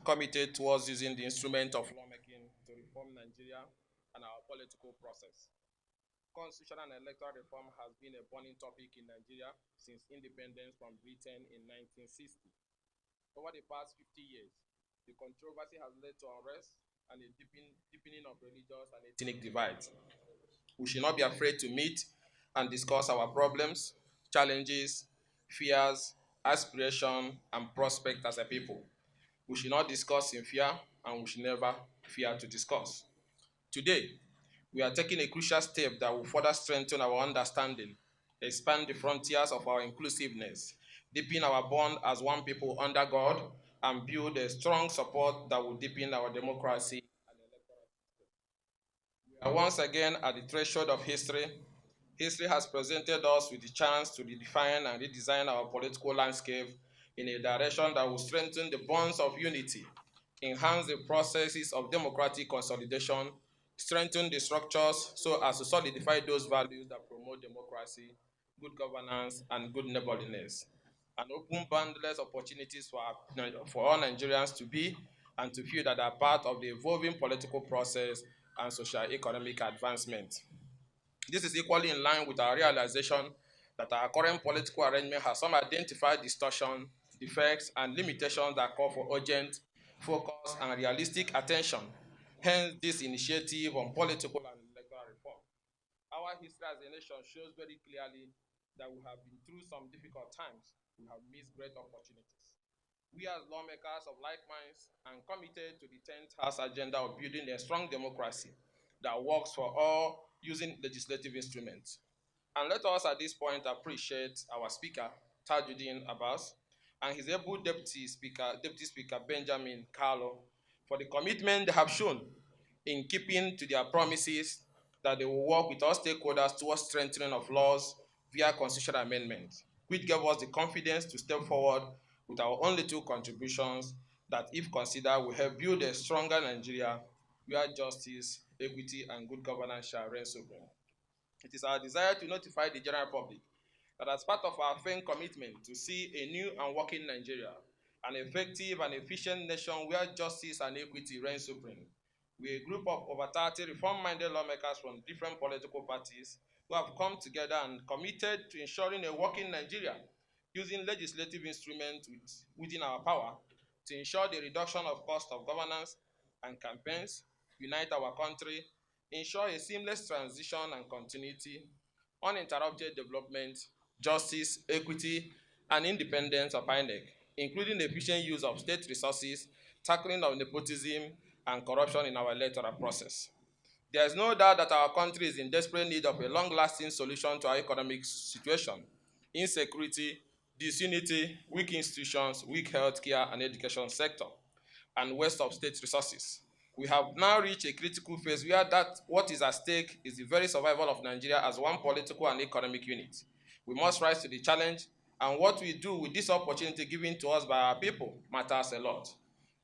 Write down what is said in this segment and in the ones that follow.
committed towards using the instrument of lawmaking to reform Nigeria and our political process. Constitutional and electoral reform has been a burning topic in Nigeria since independence from Britain in 1960. Over the past 50 years, the controversy has led to unrest and a deepening of religious and ethnic divides. We should not be afraid to meet and discuss our problems, challenges, fears, aspirations, and prospects as a people. We should not discuss in fear, and we should never fear to discuss. Today, we are taking a crucial step that will further strengthen our understanding, expand the frontiers of our inclusiveness, deepen our bond as one people under God, and build a strong support that will deepen our democracy. We are once again at the threshold of history. History has presented us with the chance to redefine and redesign our political landscape in a direction that will strengthen the bonds of unity, enhance the processes of democratic consolidation, strengthen the structures so as to solidify those values that promote democracy, good governance, and good neighborliness, and open boundless opportunities for all Nigerians to be and to feel that they are part of the evolving political process and socio-economic advancement. This is equally in line with our realization that our current political arrangement has some identified distortion, defects, and limitations that call for urgent, focus, and realistic attention. Hence, this initiative on political and electoral reform. Our history as a nation shows very clearly that we have been through some difficult times. We have missed great opportunities. We as lawmakers of like minds and committed to the 10th House agenda of building a strong democracy that works for all using legislative instruments. And let us at this point appreciate our speaker, Tajuddin Abbas, and his able Deputy Speaker Benjamin Carlo, for the commitment they have shown in keeping to their promises that they will work with all stakeholders towards strengthening of laws via constitutional amendments, which gave us the confidence to step forward with our own little contributions that, if considered, will help build a stronger Nigeria where justice, equity, and good governance shall reign supreme. It is our desire to notify the general public that as part of our firm commitment to see a new and working Nigeria, an effective and efficient nation where justice and equity reign supreme, we are a group of over 30 reform-minded lawmakers from different political parties who have come together and committed to ensuring a working Nigeria using legislative instruments within our power to ensure the reduction of cost of governance and campaigns, unite our country, ensure a seamless transition and continuity, uninterrupted development, justice, equity, and independence of INEC, including the efficient use of state resources, tackling of nepotism, and corruption in our electoral process. There is no doubt that our country is in desperate need of a long-lasting solution to our economic situation. Insecurity, disunity, weak institutions, weak healthcare and education sector, and waste of state resources. We have now reached a critical phase where what is at stake is the very survival of Nigeria as one political and economic unit. We must rise to the challenge, and what we do with this opportunity given to us by our people matters a lot.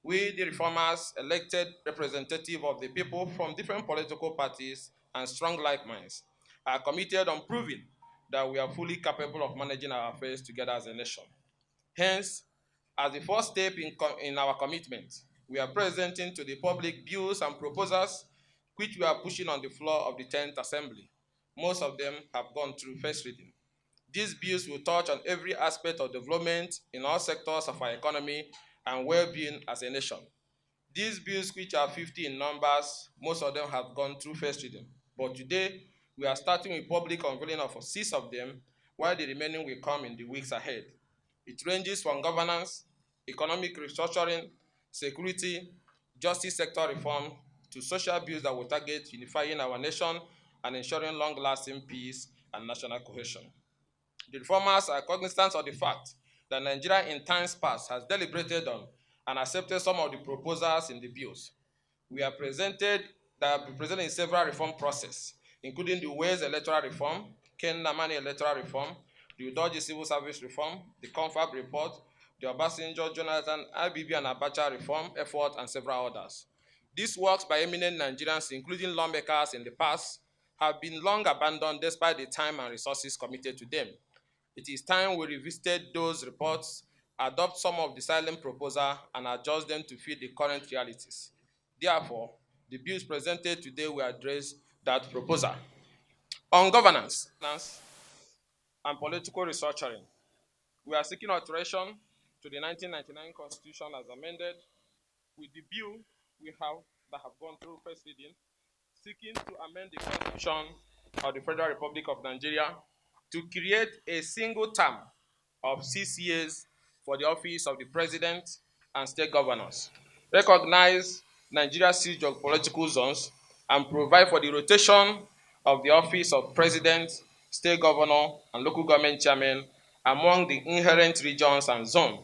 We, the reformers, elected representatives of the people from different political parties and strong like minds, are committed on proving that we are fully capable of managing our affairs together as a nation. Hence, as the first step in our commitment, we are presenting to the public bills and proposals which we are pushing on the floor of the 10th Assembly. Most of them have gone through first reading. These bills will touch on every aspect of development in all sectors of our economy and well-being as a nation. These bills, which are 50 in numbers, most of them have gone through first reading. But today, we are starting with public unveiling of 6 of them, while the remaining will come in the weeks ahead. It ranges from governance, economic restructuring, security, justice sector reform, to social bills that will target unifying our nation and ensuring long-lasting peace and national cohesion. The reformers are cognizant of the fact that Nigeria in times past has deliberated on and accepted some of the proposals in the bills. We are presented that have been presented in several reform processes, including the Ways Electoral Reform, Ken Namani Electoral Reform, the Udoji Civil Service Reform, the Confab Report, the Obasanjo, Jonathan, IBB and Abacha Reform Effort, and several others. These works by eminent Nigerians, including lawmakers in the past, have been long abandoned despite the time and resources committed to them. It is time we revisited those reports adopt some of the silent proposal, and adjust them to fit the current realities. Therefore, the bills presented today will address that proposal. On governance and political restructuring, we are seeking alteration to the 1999 Constitution as amended. With the bill we have that have gone through first reading, seeking to amend the Constitution of the Federal Republic of Nigeria to create a single term of 6 years for the office of the President and state governors, recognize Nigeria's 6 geopolitical zones, and provide for the rotation of the office of President, state governor, and local government chairman among the inherent regions and zones,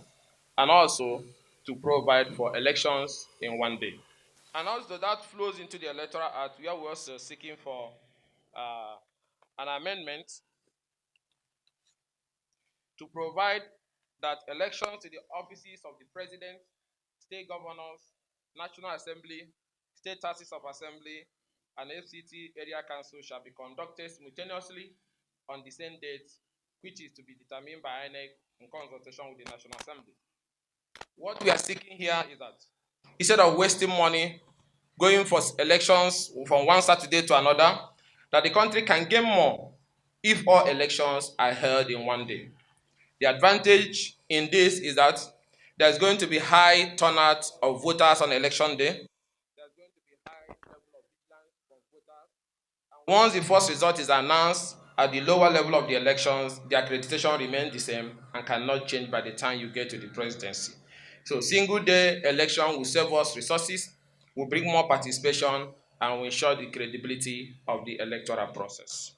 and also to provide for elections in one day. And also that flows into the Electoral Act, where we're also seeking for uh, an amendment to provide that elections to the offices of the President, state governors, National Assembly, state houses of assembly, and FCT area council shall be conducted simultaneously on the same date, which is to be determined by INEC in consultation with the National Assembly. What we are seeking here is that instead of wasting money going for elections from one Saturday to another, that the country can gain more if all elections are held in one day. The advantage in this is that there's going to be high turnout of voters on election day. There's going to be high level of vigilance from voters. And once the first result is announced at the lower level of the elections, the accreditation remains the same and cannot change by the time you get to the presidency. So single day election will save us resources, will bring more participation, and will ensure the credibility of the electoral process.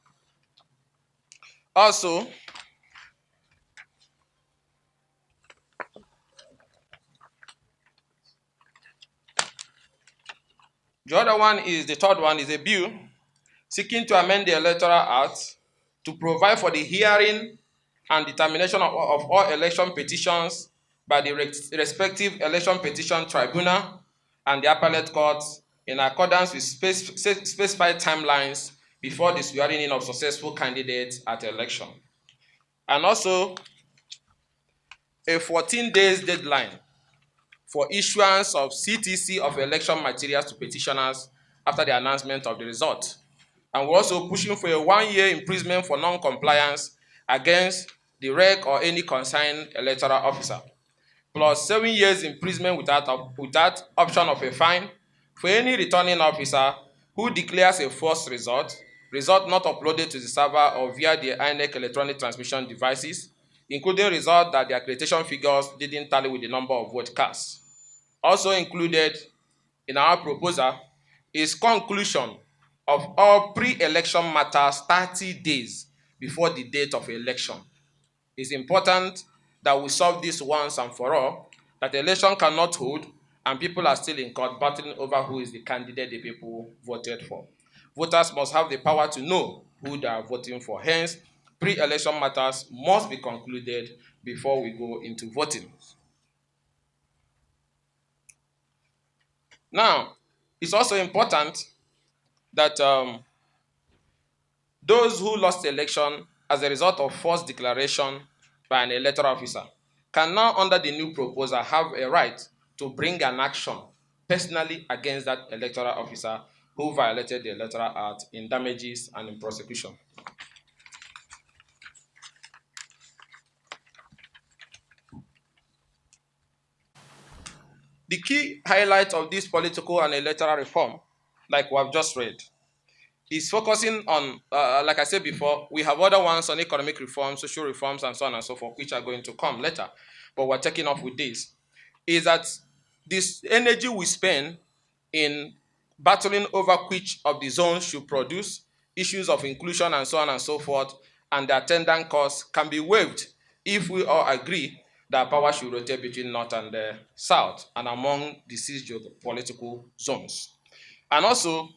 Also, the third one is a bill seeking to amend the Electoral Act to provide for the hearing and determination of all election petitions by the respective election petition tribunal and the appellate courts in accordance with specified timelines before the swearing in of successful candidates at election. And also a 14 days deadline for issuance of CTC of election materials to petitioners after the announcement of the result. And we're also pushing for a 1-year imprisonment for non-compliance against the rec or any concerned electoral officer, plus 7 years imprisonment without option of a fine for any returning officer who declares a false result not uploaded to the server or via the INEC electronic transmission devices, including result that the accreditation figures didn't tally with the number of vote cast. Also included in our proposal is conclusion of all pre-election matters 30 days before the date of election. It's important that we solve this once and for all, that the election cannot hold and people are still in court battling over who is the candidate the people voted for. Voters must have the power to know who they are voting for. Hence, pre-election matters must be concluded before we go into voting. Now, it's also important that those who lost the election as a result of false declaration by an electoral officer can now, under the new proposal, have a right to bring an action personally against that electoral officer who violated the Electoral Act in damages and in prosecution. The key highlight of this political and electoral reform, like we have just read, is focusing on, like I said before, we have other ones on economic reforms, social reforms, and so on and so forth, which are going to come later. But we're taking off with this. Is that this energy we spend in battling over which of the zones should produce, issues of inclusion, and so on and so forth, and the attendant costs can be waived if we all agree that power should rotate between north and south and among the 6 geopolitical zones. And also,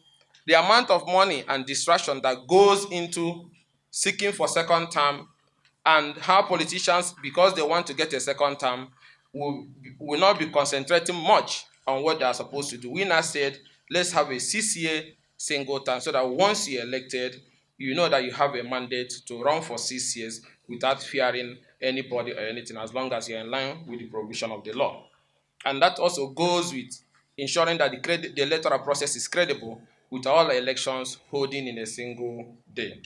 the amount of money and distraction that goes into seeking for second term, and how politicians, because they want to get a second term, will not be concentrating much on what they are supposed to do. We now said, let's have a 6-year single term so that once you're elected, you know that you have a mandate to run for 6 years without fearing anybody or anything as long as you're in line with the provision of the law. And that also goes with ensuring that the electoral process is credible with all elections holding in a single day.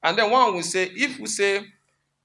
And then one will say, if we say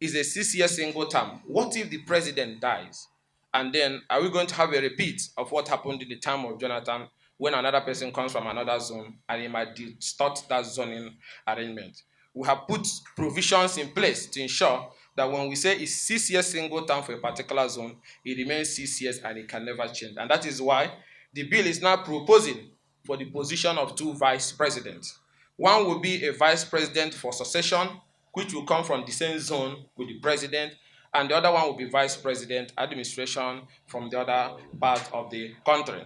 it's a 6 year single term, what if the president dies? And then are we going to have a repeat of what happened in the time of Jonathan when another person comes from another zone and it might distort that zoning arrangement? We have put provisions in place to ensure that when we say it's 6 year single term for a particular zone, it remains 6 years and it can never change. And that is why the bill is now proposing for the position of two vice presidents. One will be a vice president for succession, which will come from the same zone with the president, and the other one will be vice president administration from the other part of the country.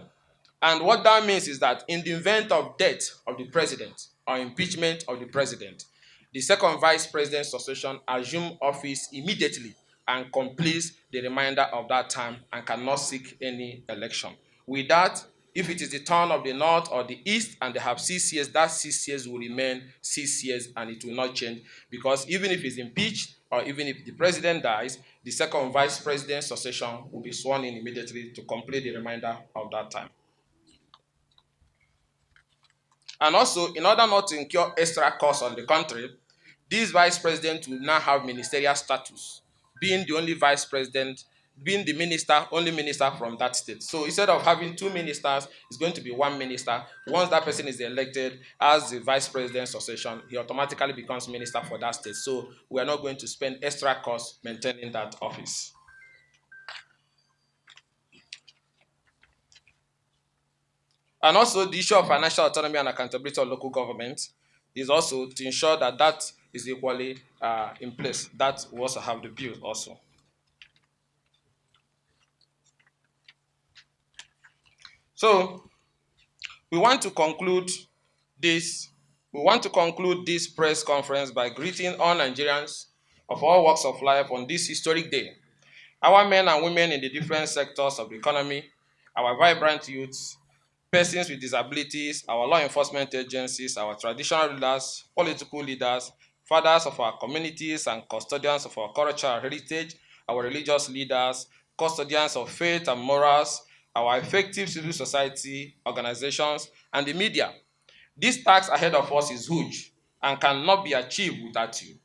And what that means is that in the event of death of the president or impeachment of the president, the second vice president succession assumes office immediately and completes the remainder of that time and cannot seek any election. With that, if it is the turn of the north or the east and they have 6 years, that 6 years will remain 6 years and it will not change, because even if he's impeached or even if the president dies, the second vice president succession will be sworn in immediately to complete the remainder of that time. And also, in order not to incur extra costs on the country, this vice president will now have ministerial status, being the only vice president, being the minister, only minister from that state. So instead of having two ministers, it's going to be one minister. Once that person is elected as the vice president succession, he automatically becomes minister for that state. So we are not going to spend extra costs maintaining that office. And also, the issue of financial autonomy and accountability of local government is also to ensure that that is equally in place. That we also have the bill also. So we want to conclude this. We want to conclude this press conference by greeting all Nigerians of all walks of life on this historic day. Our men and women in the different sectors of the economy, our vibrant youths, persons with disabilities, our law enforcement agencies, our traditional rulers, political leaders, fathers of our communities and custodians of our cultural heritage, our religious leaders, custodians of faith and morals, our effective civil society organizations, and the media. This task ahead of us is huge and cannot be achieved without you.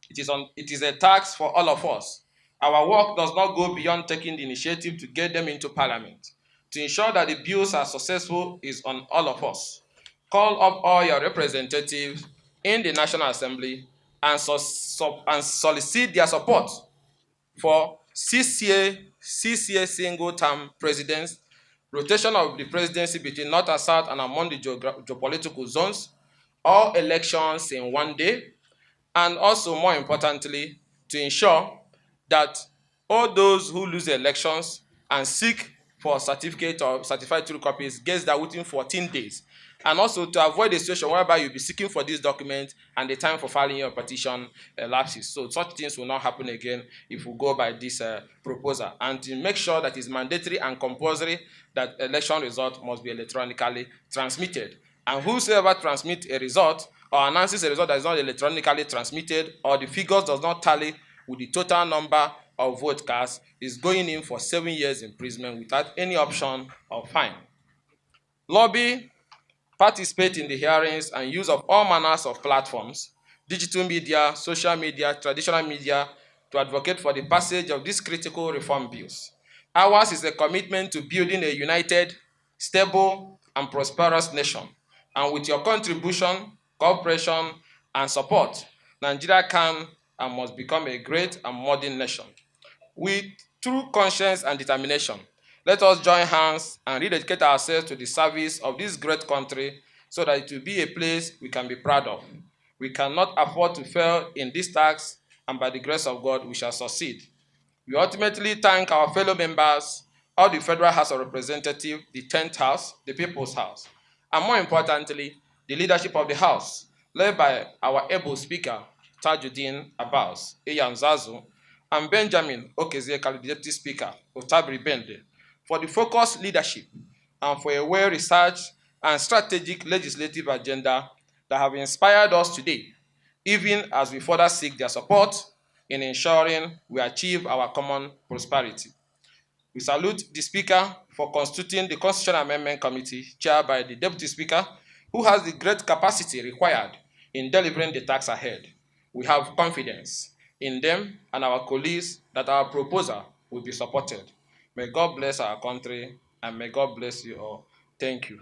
It is a task for all of us. Our work does not go beyond taking the initiative to get them into Parliament. To ensure that the bills are successful is on all of us. Call up all your representatives in the National Assembly and solicit their support for 6 year single-term presidents, rotation of the presidency between North and South and among the geopolitical zones, all elections in one day, and also, more importantly, to ensure that all those who lose the elections and seek for certificate or certified true copies gets that within 14 days. And also to avoid a situation whereby you'll be seeking for this document and the time for filing your petition lapses. So such things will not happen again if we go by this proposal. And to make sure that it's mandatory and compulsory that election result must be electronically transmitted. And whosoever transmits a result or announces a result that is not electronically transmitted or the figures does not tally with the total number of vote cast is going in for 7 years imprisonment without any option of fine. Lobby, participate in the hearings and use of all manners of platforms, digital media, social media, traditional media, to advocate for the passage of these critical reform bills. Ours is a commitment to building a united, stable, and prosperous nation. And with your contribution, cooperation, and support, Nigeria can and must become a great and modern nation. With true conscience and determination, let us join hands and rededicate ourselves to the service of this great country so that it will be a place we can be proud of. We cannot afford to fail in this task, and by the grace of God, we shall succeed. We ultimately thank our fellow members of the Federal House of Representatives, the 10th House, the People's House, and more importantly, the leadership of the House, led by our able Speaker, Tajuddin Abbas, Eyan Zazu, and Benjamin Okezie-Kalu, the Deputy Speaker, Otabri Bende, for the focused leadership and for a well-researched and strategic legislative agenda that have inspired us today, even as we further seek their support in ensuring we achieve our common prosperity. We salute the Speaker for constituting the Constitutional Amendment Committee chaired by the Deputy Speaker, who has the great capacity required in delivering the task ahead. We have confidence in them and our colleagues that our proposal will be supported. May God bless our country and may God bless you all. Thank you.